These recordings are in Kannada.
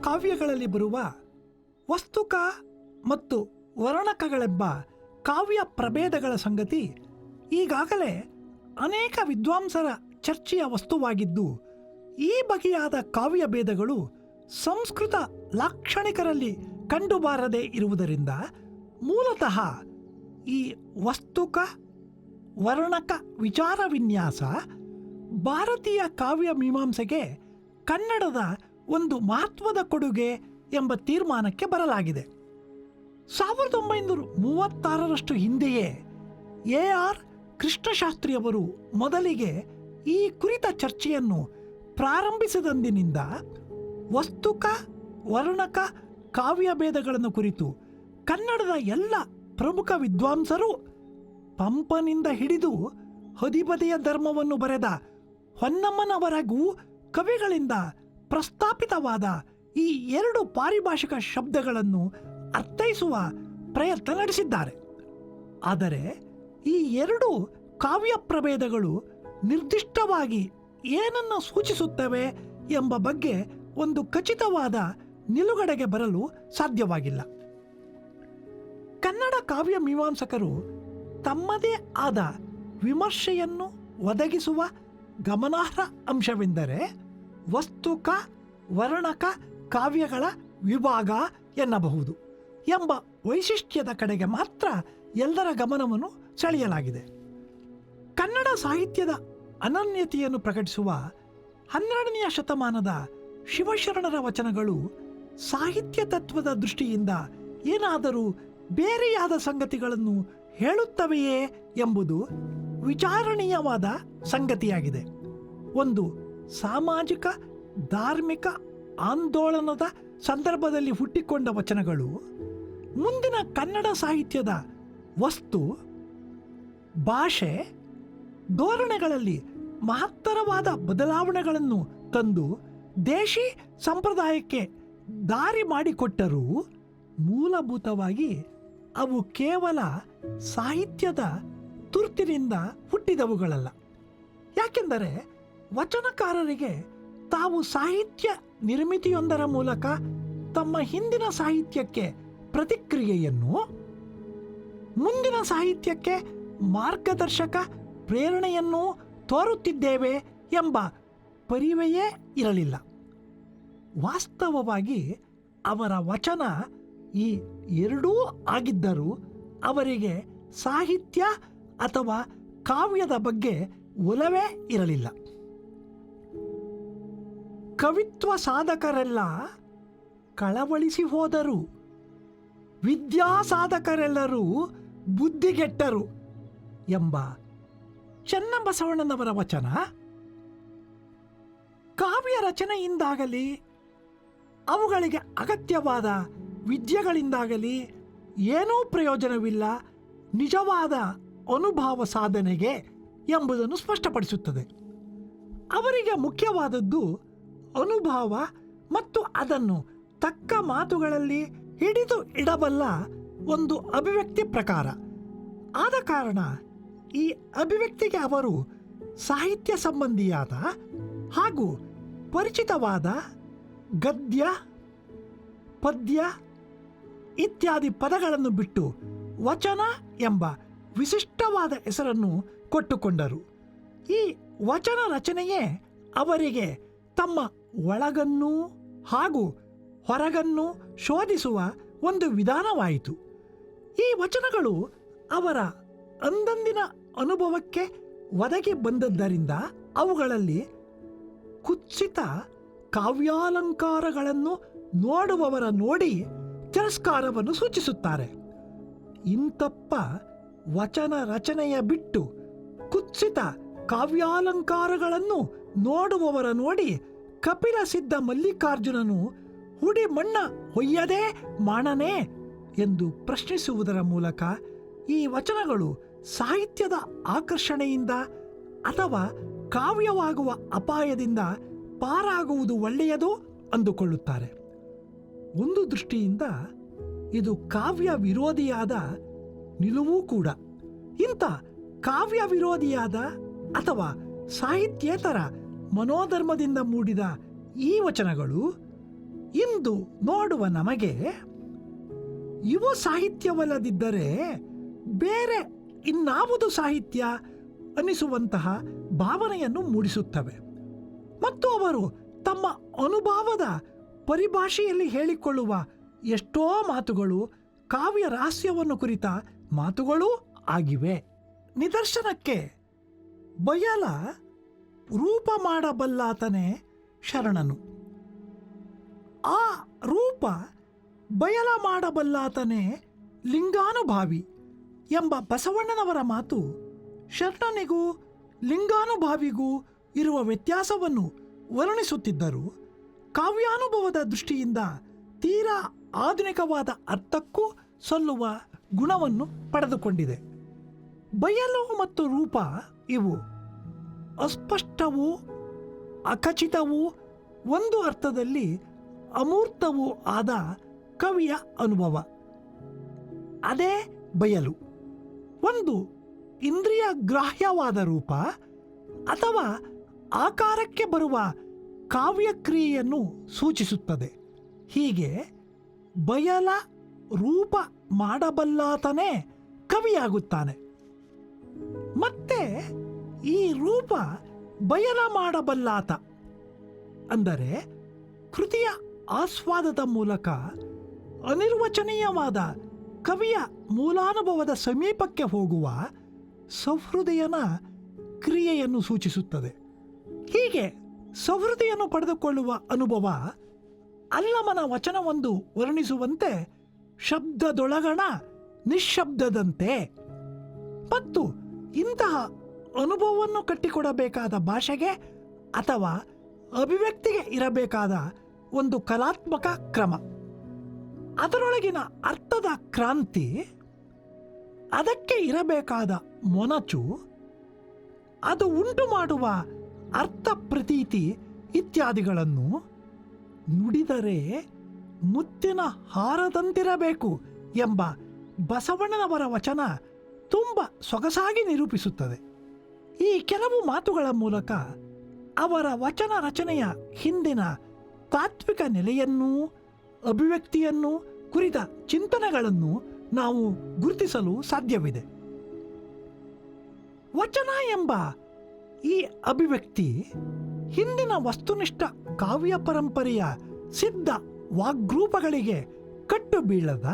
ಕಾವ್ಯಗಳಲ್ಲಿ ಬರುವ ವಸ್ತುಕ ಮತ್ತು ವರ್ಣಕಗಳೆಂಬ ಕಾವ್ಯ ಪ್ರಭೇದಗಳ ಸಂಗತಿ ಈಗಾಗಲೇ ಅನೇಕ ವಿದ್ವಾಂಸರ ಚರ್ಚೆಯ ವಸ್ತುವಾಗಿದ್ದು, ಈ ಬಗೆಯಾದ ಕಾವ್ಯ ಭೇದಗಳು ಸಂಸ್ಕೃತ ಲಾಕ್ಷಣಿಕರಲ್ಲಿ ಕಂಡುಬಾರದೇ ಇರುವುದರಿಂದ ಮೂಲತಃ ಈ ವಸ್ತುಕ ವರ್ಣಕ ವಿಚಾರ ವಿನ್ಯಾಸ ಭಾರತೀಯ ಕಾವ್ಯ ಮೀಮಾಂಸೆಗೆ ಕನ್ನಡದ ಒಂದು ಮಹತ್ವದ ಕೊಡುಗೆ ಎಂಬ ತೀರ್ಮಾನಕ್ಕೆ ಬರಲಾಗಿದೆ. 1936ರಷ್ಟು ಹಿಂದೆಯೇ ಎ.ಆರ್. ಕೃಷ್ಣಶಾಸ್ತ್ರಿಯವರು ಮೊದಲಿಗೆ ಈ ಕುರಿತ ಚರ್ಚೆಯನ್ನು ಪ್ರಾರಂಭಿಸಿದಂದಿನಿಂದ ವಸ್ತುಕ ವರ್ಣಕ ಕಾವ್ಯಭೇದಗಳನ್ನು ಕುರಿತು ಕನ್ನಡದ ಎಲ್ಲ ಪ್ರಮುಖ ವಿದ್ವಾಂಸರು ಪಂಪನಿಂದ ಹಿಡಿದು ಹದಿಬದೆಯ ಧರ್ಮವನ್ನು ಬರೆದ ಹೊನ್ನಮ್ಮನವರೆಗೂ ಕವಿಗಳಿಂದ ಪ್ರಸ್ತಾಪಿತವಾದ ಈ ಎರಡು ಪಾರಿಭಾಷಿಕ ಶಬ್ದಗಳನ್ನು ಅರ್ಥೈಸುವ ಪ್ರಯತ್ನ ನಡೆಸಿದ್ದಾರೆ. ಆದರೆ ಈ ಎರಡು ಕಾವ್ಯ ಪ್ರಭೇದಗಳು ನಿರ್ದಿಷ್ಟವಾಗಿ ಏನನ್ನು ಸೂಚಿಸುತ್ತವೆ ಎಂಬ ಬಗ್ಗೆ ಒಂದು ಖಚಿತವಾದ ನಿಲುಗಡೆಗೆ ಬರಲು ಸಾಧ್ಯವಾಗಿಲ್ಲ. ಕನ್ನಡ ಕಾವ್ಯ ಮೀಮಾಂಸಕರು ತಮ್ಮದೇ ಆದ ವಿಮರ್ಶೆಯನ್ನು ಒದಗಿಸುವ ಗಮನಾರ್ಹ ಅಂಶವೆಂದರೆ ವಸ್ತುಕ ವರ್ಣಕ ಕಾವ್ಯಗಳ ವಿಭಾಗ ಎನ್ನಬಹುದು ಎಂಬ ವೈಶಿಷ್ಟ್ಯದ ಕಡೆಗೆ ಮಾತ್ರ ಎಲ್ಲರ ಗಮನವನ್ನು ಸೆಳೆಯಲಾಗಿದೆ. ಕನ್ನಡ ಸಾಹಿತ್ಯದ ಅನನ್ಯತೆಯನ್ನು ಪ್ರಕಟಿಸುವ 12ನೇ ಶತಮಾನದ ಶಿವಶರಣರ ವಚನಗಳು ಸಾಹಿತ್ಯ ತತ್ವದ ದೃಷ್ಟಿಯಿಂದ ಏನಾದರೂ ಬೇರೆಯಾದ ಸಂಗತಿಗಳನ್ನು ಹೇಳುತ್ತವೆಯೇ ಎಂಬುದು ವಿಚಾರಣೀಯವಾದ ಸಂಗತಿಯಾಗಿದೆ. ಒಂದು ಸಾಮಾಜಿಕ ಧಾರ್ಮಿಕ ಆಂದೋಲನದ ಸಂದರ್ಭದಲ್ಲಿ ಹುಟ್ಟಿಕೊಂಡ ವಚನಗಳು ಮುಂದಿನ ಕನ್ನಡ ಸಾಹಿತ್ಯದ ವಸ್ತು ಭಾಷೆ ಧೋರಣೆಗಳಲ್ಲಿ ಮಹತ್ತರವಾದ ಬದಲಾವಣೆಗಳನ್ನು ತಂದು ದೇಶಿ ಸಂಪ್ರದಾಯಕ್ಕೆ ದಾರಿ ಮಾಡಿಕೊಟ್ಟರೂ ಮೂಲಭೂತವಾಗಿ ಅವು ಕೇವಲ ಸಾಹಿತ್ಯದ ತುರ್ತಿನಿಂದ ಹುಟ್ಟಿದವುಗಳಲ್ಲ. ಯಾಕೆಂದರೆ ವಚನಕಾರರಿಗೆ ತಾವು ಸಾಹಿತ್ಯ ನಿರ್ಮಿತಿಯೊಂದರ ಮೂಲಕ ತಮ್ಮ ಹಿಂದಿನ ಸಾಹಿತ್ಯಕ್ಕೆ ಪ್ರತಿಕ್ರಿಯೆಯನ್ನು, ಮುಂದಿನ ಸಾಹಿತ್ಯಕ್ಕೆ ಮಾರ್ಗದರ್ಶಕ ಪ್ರೇರಣೆಯನ್ನು ತೋರುತ್ತಿದ್ದೇವೆ ಎಂಬ ಪರಿವೆಯೇ ಇರಲಿಲ್ಲ. ವಾಸ್ತವವಾಗಿ ಅವರ ವಚನ ಈ ಎರಡೂ ಆಗಿದ್ದರೂ ಅವರಿಗೆ ಸಾಹಿತ್ಯ ಅಥವಾ ಕಾವ್ಯದ ಬಗ್ಗೆ ಒಲವೇ ಇರಲಿಲ್ಲ. ಕವಿತ್ವ ಸಾಧಕರೆಲ್ಲ ಕಳವಳಿಸಿ ಹೋದರು, ವಿದ್ಯಾ ಸಾಧಕರೆಲ್ಲರೂ ಬುದ್ಧಿಗೆಟ್ಟರು ಎಂಬ ಚನ್ನಬಸವಣ್ಣನವರ ವಚನ ಕಾವ್ಯ ರಚನೆಯಿಂದಾಗಲಿ ಅವುಗಳಿಗೆ ಅಗತ್ಯವಾದ ವಿದ್ಯೆಗಳಿಂದಾಗಲಿ ಏನೂ ಪ್ರಯೋಜನವಿಲ್ಲ, ನಿಜವಾದ ಅನುಭವ ಸಾಧನೆಗೆ ಎಂಬುದನ್ನು ಸ್ಪಷ್ಟಪಡಿಸುತ್ತದೆ. ಅವರಿಗೆ ಮುಖ್ಯವಾದದ್ದು ಅನುಭವ ಮತ್ತು ಅದನ್ನು ತಕ್ಕ ಮಾತುಗಳಲ್ಲಿ ಹಿಡಿದು ಇಡಬಲ್ಲ ಒಂದು ಅಭಿವ್ಯಕ್ತಿ ಪ್ರಕಾರ. ಆದ ಕಾರಣ ಈ ಅಭಿವ್ಯಕ್ತಿಗೆ ಅವರು ಸಾಹಿತ್ಯ ಸಂಬಂಧಿಯಾದ ಹಾಗೂ ಪರಿಚಿತವಾದ ಗದ್ಯ ಪದ್ಯ ಇತ್ಯಾದಿ ಪದಗಳನ್ನು ಬಿಟ್ಟು ವಚನ ಎಂಬ ವಿಶಿಷ್ಟವಾದ ಹೆಸರನ್ನು ಕೊಟ್ಟುಕೊಂಡರು. ಈ ವಚನ ರಚನೆಯೇ ಅವರಿಗೆ ತಮ್ಮ ಒಳಗನ್ನೂ ಹಾಗೂ ಹೊರಗನ್ನೂ ಶೋಧಿಸುವ ಒಂದು ವಿಧಾನವಾಯಿತು. ಈ ವಚನಗಳು ಅವರ ಅಂದಂದಿನ ಅನುಭವಕ್ಕೆ ಒದಗಿ ಬಂದದ್ದರಿಂದ ಅವುಗಳಲ್ಲಿ ಕುತ್ಸಿತ ಕಾವ್ಯಾಲಂಕಾರಗಳನ್ನು ನೋಡುವವರ ನೋಡಿ ತಿರಸ್ಕಾರವನ್ನು ಸೂಚಿಸುತ್ತಾರೆ. ಇಂತಪ್ಪ ವಚನ ರಚನೆಯ ಬಿಟ್ಟು ಕುತ್ಸಿತ ಕಾವ್ಯಾಲಂಕಾರಗಳನ್ನು ನೋಡುವವರ ನೋಡಿ ಕಪಿಲ ಸಿದ್ಧ ಮಲ್ಲಿಕಾರ್ಜುನನು ಹುಡಿ ಮಣ್ಣ ಹೊಯ್ಯದೇ ಮಾಡನೇ ಎಂದು ಪ್ರಶ್ನಿಸುವುದರ ಮೂಲಕ ಈ ವಚನಗಳು ಸಾಹಿತ್ಯದ ಆಕರ್ಷಣೆಯಿಂದ ಅಥವಾ ಕಾವ್ಯವಾಗುವ ಅಪಾಯದಿಂದ ಪಾರಾಗುವುದು ಒಳ್ಳೆಯದು ಅಂದುಕೊಳ್ಳುತ್ತಾರೆ. ಒಂದು ದೃಷ್ಟಿಯಿಂದ ಇದು ಕಾವ್ಯ ವಿರೋಧಿಯಾದ ನಿಲುವೂ ಕೂಡ. ಇಂಥ ಕಾವ್ಯ ವಿರೋಧಿಯಾದ ಅಥವಾ ಸಾಹಿತ್ಯೇತರ ಮನೋಧರ್ಮದಿಂದ ಮೂಡಿದ ಈ ವಚನಗಳು ಇಂದು ನೋಡುವ ನಮಗೆ ಇವು ಸಾಹಿತ್ಯವಲ್ಲದಿದ್ದರೆ ಬೇರೆ ಇನ್ನಾವುದು ಸಾಹಿತ್ಯ ಅನಿಸುವಂತಹ ಭಾವನೆಯನ್ನು ಮೂಡಿಸುತ್ತವೆ. ಮತ್ತು ಅವರು ತಮ್ಮ ಅನುಭವದ ಪರಿಭಾಷೆಯಲ್ಲಿ ಹೇಳಿಕೊಳ್ಳುವ ಎಷ್ಟೋ ಮಾತುಗಳು ಕಾವ್ಯ ರಹಸ್ಯವನ್ನು ಕುರಿತ ಮಾತುಗಳೂ ಆಗಿವೆ. ನಿದರ್ಶನಕ್ಕೆ ಬಯಲ ರೂಪ ಮಾಡಬಲ್ಲಾತನೇ ಶರಣನು, ಆ ರೂಪ ಬಯಲ ಮಾಡಬಲ್ಲಾತನೇ ಲಿಂಗಾನುಭಾವಿ ಎಂಬ ಬಸವಣ್ಣನವರ ಮಾತು ಶರಣನಿಗೂ ಲಿಂಗಾನುಭಾವಿಗೂ ಇರುವ ವ್ಯತ್ಯಾಸವನ್ನು ವರ್ಣಿಸುತ್ತಿದ್ದರು. ಕಾವ್ಯಾನುಭವದ ದೃಷ್ಟಿಯಿಂದ ತೀರಾ ಆಧುನಿಕವಾದ ಅರ್ಥಕ್ಕೂ ಸಲ್ಲುವ ಗುಣವನ್ನು ಪಡೆದುಕೊಂಡಿದೆ. ಬಯಲು ಮತ್ತು ರೂಪ ಇವು ಅಸ್ಪಷ್ಟವೂ ಅಖಚಿತವೂ ಒಂದು ಅರ್ಥದಲ್ಲಿ ಅಮೂರ್ತವೂ ಆದ ಕವಿಯ ಅನುಭವ. ಅದೇ ಬಯಲು ಒಂದು ಇಂದ್ರಿಯ ಗ್ರಾಹ್ಯವಾದ ರೂಪ ಅಥವಾ ಆಕಾರಕ್ಕೆ ಬರುವ ಕಾವ್ಯಕ್ರಿಯೆಯನ್ನು ಸೂಚಿಸುತ್ತದೆ. ಹೀಗೆ ಬಯಲ ರೂಪ ಮಾಡಬಲ್ಲಾತನೇ ಕವಿಯಾಗುತ್ತಾನೆ. ಮತ್ತೆ ಈ ರೂಪ ಬಯಲ ಮಾಡಬಲ್ಲಾತ ಅಂದರೆ ಕೃತಿಯ ಆಸ್ವಾದದ ಮೂಲಕ ಅನಿರ್ವಚನೀಯವಾದ ಕವಿಯ ಮೂಲಾನುಭವದ ಸಮೀಪಕ್ಕೆ ಹೋಗುವ ಸಹೃದಯನ ಕ್ರಿಯೆಯನ್ನು ಸೂಚಿಸುತ್ತದೆ. ಹೀಗೆ ಸಹೃದಯನು ಪಡೆದುಕೊಳ್ಳುವ ಅನುಭವ ಅಲ್ಲಮನ ವಚನವೊಂದು ವರ್ಣಿಸುವಂತೆ ಶಬ್ದದೊಳಗಣ ನಿಶ್ಶಬ್ದದಂತೆ. ಮತ್ತು ಇಂತಹ ಅನುಭವವನ್ನು ಕಟ್ಟಿಕೊಡಬೇಕಾದ ಭಾಷೆಗೆ ಅಥವಾ ಅಭಿವ್ಯಕ್ತಿಗೆ ಇರಬೇಕಾದ ಒಂದು ಕಲಾತ್ಮಕ ಕ್ರಮ, ಅದರೊಳಗಿನ ಅರ್ಥದ ಕ್ರಾಂತಿ, ಅದಕ್ಕೆ ಇರಬೇಕಾದ ಮೊನಚು, ಅದು ಉಂಟು ಮಾಡುವ ಅರ್ಥ ಪ್ರತೀತಿ ಇತ್ಯಾದಿಗಳನ್ನು ನುಡಿದರೆ ಮುತ್ತಿನ ಹಾರದಂತಿರಬೇಕು ಎಂಬ ಬಸವಣ್ಣನವರ ವಚನ ತುಂಬ ಸೊಗಸಾಗಿ ನಿರೂಪಿಸುತ್ತದೆ. ಈ ಕೆಲವು ಮಾತುಗಳ ಮೂಲಕ ಅವರ ವಚನ ರಚನೆಯ ಹಿಂದಿನ ತಾತ್ವಿಕ ನೆಲೆಯನ್ನೂ ಅಭಿವ್ಯಕ್ತಿಯನ್ನು ಕುರಿತ ಚಿಂತನೆಗಳನ್ನು ನಾವು ಗುರುತಿಸಲು ಸಾಧ್ಯವಿದೆ. ವಚನ ಎಂಬ ಈ ಅಭಿವ್ಯಕ್ತಿ ಹಿಂದಿನ ವಸ್ತುನಿಷ್ಠ ಕಾವ್ಯ ಪರಂಪರೆಯ ಸಿದ್ಧ ವಾಗ್ರೂಪಗಳಿಗೆ ಕಟ್ಟು ಬೀಳದ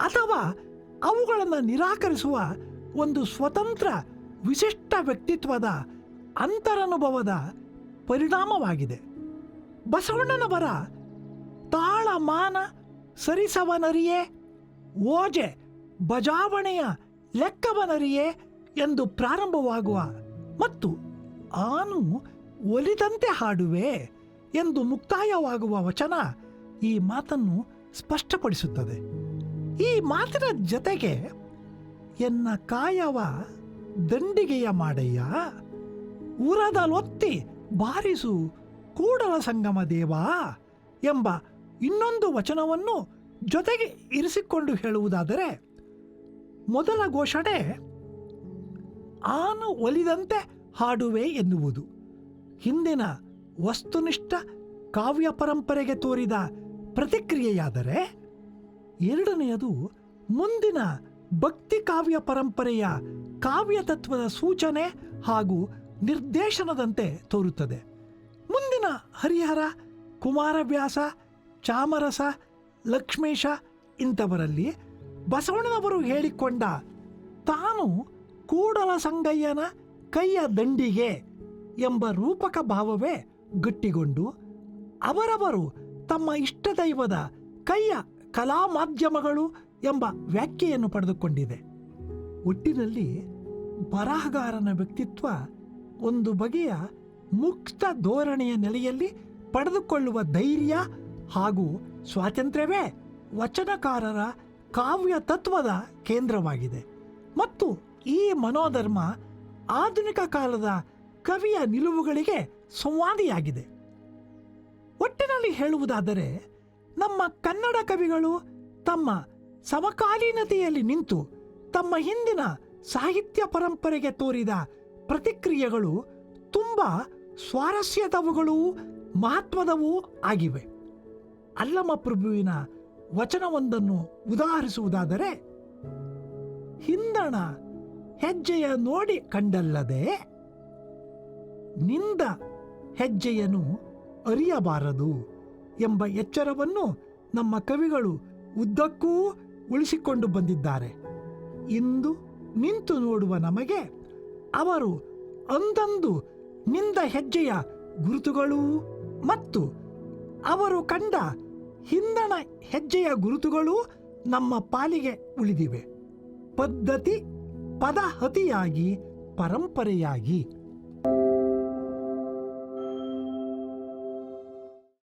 ಅಥವಾ ಅವುಗಳನ್ನು ನಿರಾಕರಿಸುವ ಒಂದು ಸ್ವತಂತ್ರ ವಿಶಿಷ್ಟ ವ್ಯಕ್ತಿತ್ವದ ಅಂತರನುಭವದ ಪರಿಣಾಮವಾಗಿದೆ. ಬಸವಣ್ಣನವರ ತಾಳಮಾನ ಸರಿಸವನರಿಯೇ, ಓಜೆ ಬಜಾವಣೆಯ ಲೆಕ್ಕವನರಿಯೇ ಎಂದು ಪ್ರಾರಂಭವಾಗುವ ಮತ್ತು ಆನು ಒಲಿದಂತೆ ಹಾಡುವೆ ಎಂದು ಮುಕ್ತಾಯವಾಗುವ ವಚನ ಈ ಮಾತನ್ನು ಸ್ಪಷ್ಟಪಡಿಸುತ್ತದೆ. ಈ ಮಾತಿನ ಜತೆಗೆ ಎನ್ನ ಕಾಯವ ದಂಡಿಗೆಯ ಮಾಡಯ್ಯ, ಉರದಲೊತ್ತಿ ಬಾರಿಸು ಕೂಡಲ ಸಂಗಮ ದೇವ ಎಂಬ ಇನ್ನೊಂದು ವಚನವನ್ನು ಜೊತೆಗೆ ಇರಿಸಿಕೊಂಡು ಹೇಳುವುದಾದರೆ, ಮೊದಲ ಘೋಷಣೆ ಆನು ಒಲಿದಂತೆ ಹಾಡುವೆ ಎನ್ನುವುದು ಹಿಂದಿನ ವಸ್ತುನಿಷ್ಠ ಕಾವ್ಯ ಪರಂಪರೆಗೆ ತೋರಿದ ಪ್ರತಿಕ್ರಿಯೆಯಾದರೆ, ಎರಡನೆಯದು ಮುಂದಿನ ಭಕ್ತಿ ಕಾವ್ಯ ಪರಂಪರೆಯ ಕಾವ್ಯ ತತ್ವದ ಸೂಚನೆ ಹಾಗೂ ನಿರ್ದೇಶನದಂತೆ ತೋರುತ್ತದೆ. ಮುಂದಿನ ಹರಿಹರ, ಕುಮಾರವ್ಯಾಸ, ಚಾಮರಸ, ಲಕ್ಷ್ಮೀಶ ಇಂಥವರಲ್ಲಿ ಬಸವಣ್ಣನವರು ಹೇಳಿಕೊಂಡ ತಾನು ಕೂಡಲ ಸಂಗಯ್ಯನ ಕೈಯ ದಂಡಿಗೆ ಎಂಬ ರೂಪಕ ಭಾವವೇ ಗಟ್ಟಿಗೊಂಡು ಅವರವರು ತಮ್ಮ ಇಷ್ಟದೈವದ ಕೈಯ ಕಲಾ ಮಾಧ್ಯಮಗಳು ಎಂಬ ವ್ಯಾಖ್ಯೆಯನ್ನು ಪಡೆದುಕೊಂಡಿದೆ. ಒಟ್ಟಿನಲ್ಲಿ ಬರಹಗಾರನ ವ್ಯಕ್ತಿತ್ವ ಒಂದು ಬಗೆಯ ಮುಕ್ತ ಧೋರಣೆಯ ನೆಲೆಯಲ್ಲಿ ಪಡೆದುಕೊಳ್ಳುವ ಧೈರ್ಯ ಹಾಗೂ ಸ್ವಾತಂತ್ರ್ಯವೇ ವಚನಕಾರರ ಕಾವ್ಯ ತತ್ವದ ಕೇಂದ್ರವಾಗಿದೆ. ಮತ್ತು ಈ ಮನೋಧರ್ಮ ಆಧುನಿಕ ಕಾಲದ ಕವಿಯ ನಿಲುವುಗಳಿಗೆ ಸಂವಾದಿಯಾಗಿದೆ. ಒಟ್ಟಿನಲ್ಲಿ ಹೇಳುವುದಾದರೆ, ನಮ್ಮ ಕನ್ನಡ ಕವಿಗಳು ತಮ್ಮ ಸಮಕಾಲೀನತೆಯಲ್ಲಿ ನಿಂತು ತಮ್ಮ ಹಿಂದಿನ ಸಾಹಿತ್ಯ ಪರಂಪರೆಗೆ ತೋರಿದ ಪ್ರತಿಕ್ರಿಯೆಗಳು ತುಂಬ ಸ್ವಾರಸ್ಯದವುಗಳೂ ಮಹತ್ವದವೂ ಆಗಿವೆ. ಅಲ್ಲಮಪ್ರಭುವಿನ ವಚನವೊಂದನ್ನು ಉದಾಹರಿಸುವುದಾದರೆ, ಹಿಂದಣ ಹೆಜ್ಜೆಯ ನೋಡಿ ಕಂಡಲ್ಲದೆ ನಿಂದ ಹೆಜ್ಜೆಯನ್ನು ಅರಿಯಬಾರದು ಎಂಬ ಎಚ್ಚರವನ್ನು ನಮ್ಮ ಕವಿಗಳು ಉದ್ದಕ್ಕೂ ಉಳಿಸಿಕೊಂಡು ಬಂದಿದ್ದಾರೆ. ಇಂದು ನಿಂತು ನೋಡುವ ನಮಗೆ ಅವರು ಅಂದಂದು ನಿಂದ ಹೆಜ್ಜೆಯ ಗುರುತುಗಳು ಮತ್ತು ಅವರು ಕಂಡ ಹಿಂದಣ ಹೆಜ್ಜೆಯ ಗುರುತುಗಳು ನಮ್ಮ ಪಾಲಿಗೆ ಉಳಿದಿವೆ. ಪದ್ಧತಿ ಪದಹತಿಯಾಗಿ ಪರಂಪರೆಯಾಗಿ